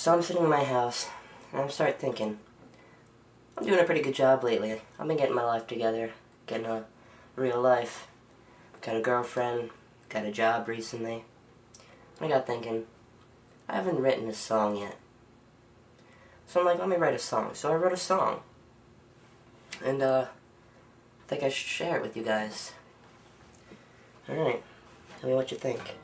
So I'm sitting in my house, and I start thinking, I'm doing a pretty good job lately. I've been getting my life together, getting a real life. Got a girlfriend, got a job recently. I got thinking, I haven't written a song yet. So I'm like, let me write a song. So I wrote a song. And I think I should share it with you guys. Alright, tell me what you think.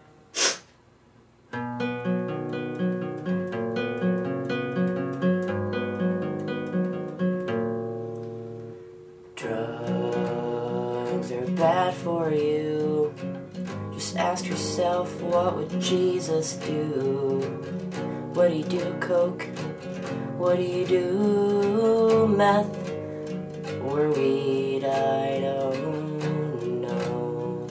Drugs are bad for you. Just ask yourself, what would Jesus do? What do you do, coke? What do you do, meth or weed? I don't know.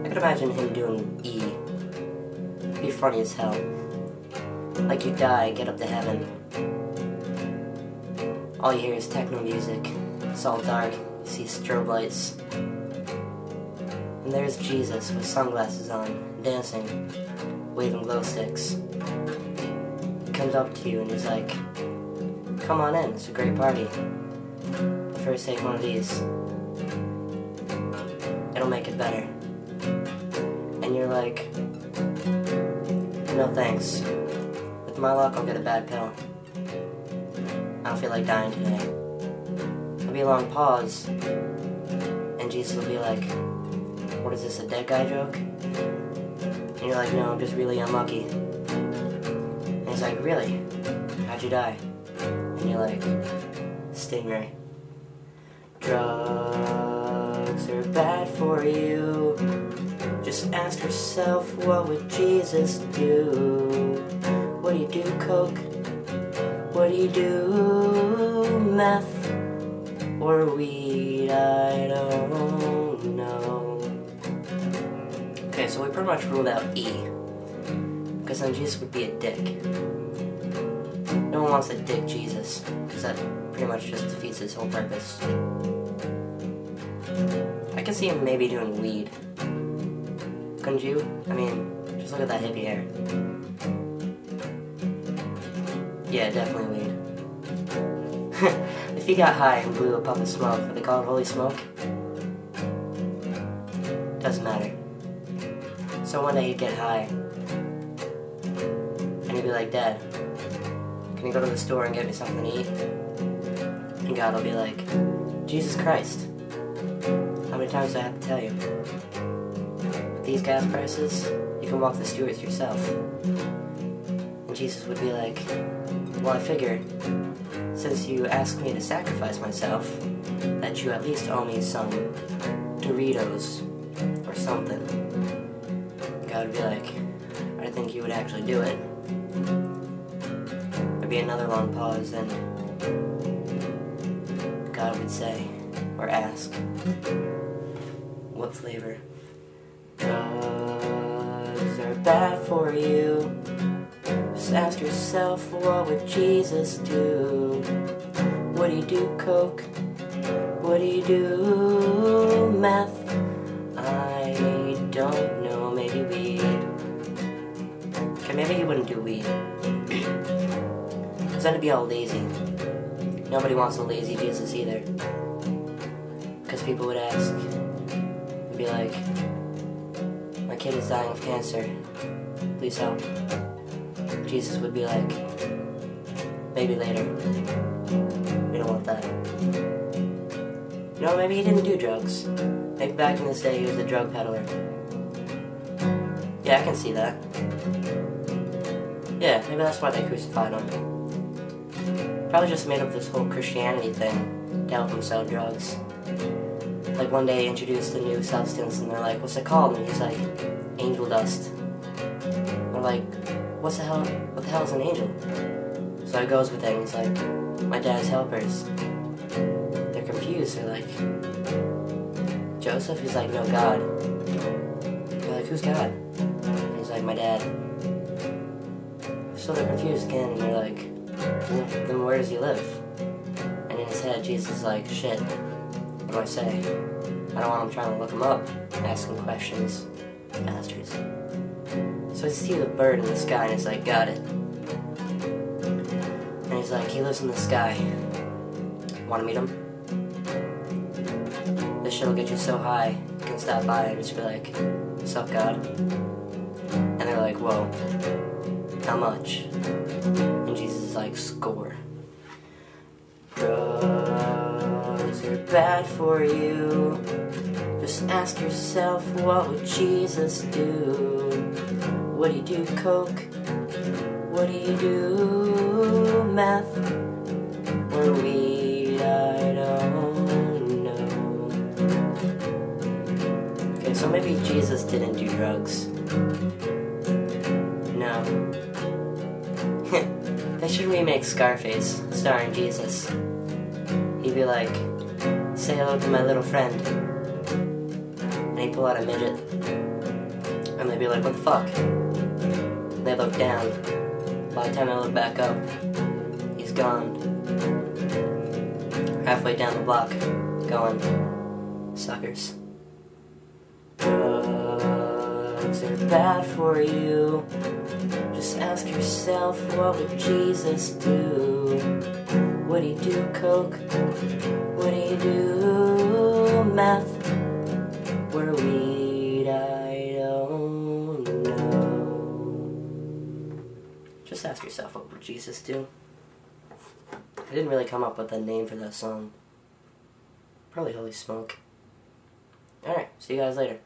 I could imagine him doing E. It'd be funny as hell. Like you die, get up to heaven. All you hear is techno music. It's all dark. You see strobe lights. And there's Jesus with sunglasses on, dancing, waving glow sticks. He comes up to you and he's like, come on in, it's a great party. But first take one of these. It'll make it better. And you're like, no thanks. With my luck, I'll get a bad pill. I don't feel like dying today. There'll be a long pause, and Jesus will be like, what is this, a dead guy joke? And you're like, no, I'm just really unlucky. And he's like, really? How'd you die? And you're like, Stingray. Drugs are bad for you. Just ask yourself, what would Jesus do? What do you do, coke? What do you do, meth or weed? I don't know. Okay, so we pretty much ruled out E, because then Jesus would be a dick. No one wants to dick Jesus, because that pretty much just defeats his whole purpose. I can see him maybe doing weed. Couldn't you? I mean, just look at that hippie hair. Yeah, definitely weed. If he got high and blew a puff of smoke, would they call it holy smoke? Doesn't matter. So one day he'd get high, and he'd be like, Dad, can you go to the store and get me something to eat? And God will be like, Jesus Christ, how many times do I have to tell you? With these gas prices, you can walk the Stewarts yourself. And Jesus would be like, well, I figured, since you asked me to sacrifice myself, that you at least owe me some Doritos or something. God would be like, I didn't think you would actually do it. There'd be another long pause, and God would say, or ask, what flavor? Drugs are bad for you. Just ask yourself, what would Jesus do? What do you do, coke? What do you do, meth? I don't know, maybe weed. Okay, maybe he wouldn't do weed. Because then it'd be all lazy. Nobody wants a lazy Jesus either. Because people would ask, and be like, my kid is dying of cancer. Please help. Jesus would be like, maybe later. We don't want that. You know, maybe he didn't do drugs. Maybe back in this day he was a drug peddler. Yeah, I can see that. Yeah, maybe that's why they crucified him. Probably just made up this whole Christianity thing to help him sell drugs. Like one day he introduced a new substance and they're like, what's it called? And he's like, angel dust. They're like, what the hell is an angel? So he goes with it and he's like, my dad's helpers. They're confused, they're like, Joseph? He's like, no, God. They're like, who's God? And he's like, my dad. So they're confused again and they're like, well, then where does he live? And in his head Jesus is like, shit, what do I say? I don't want him trying to look him up, asking questions. Bastards. So I see the bird in the sky, and he's like, got it. And he's like, he lives in the sky. Want to meet him? This shit'll get you so high, you can stop by and just be like, what's up, God? And they're like, whoa, how much? And Jesus is like, score. Drugs are bad for you. Just ask yourself, what would Jesus do? What do you do, coke? What do you do, meth? Or weed? I don't know. Okay, so maybe Jesus didn't do drugs. No. They should remake Scarface, starring Jesus. He'd be like, say hello to my little friend. And he'd pull out a midget. And they'd be like, what the fuck? And they look down. By the time I look back up, he's gone. Halfway down the block, going, suckers. Drugs are bad for you. Just ask yourself, what would Jesus do? What do you do, coke? What do you do, meth? Or weed? I don't know. Just ask yourself, what would Jesus do? I didn't really come up with a name for that song. Probably Holy Smoke. Alright, see you guys later.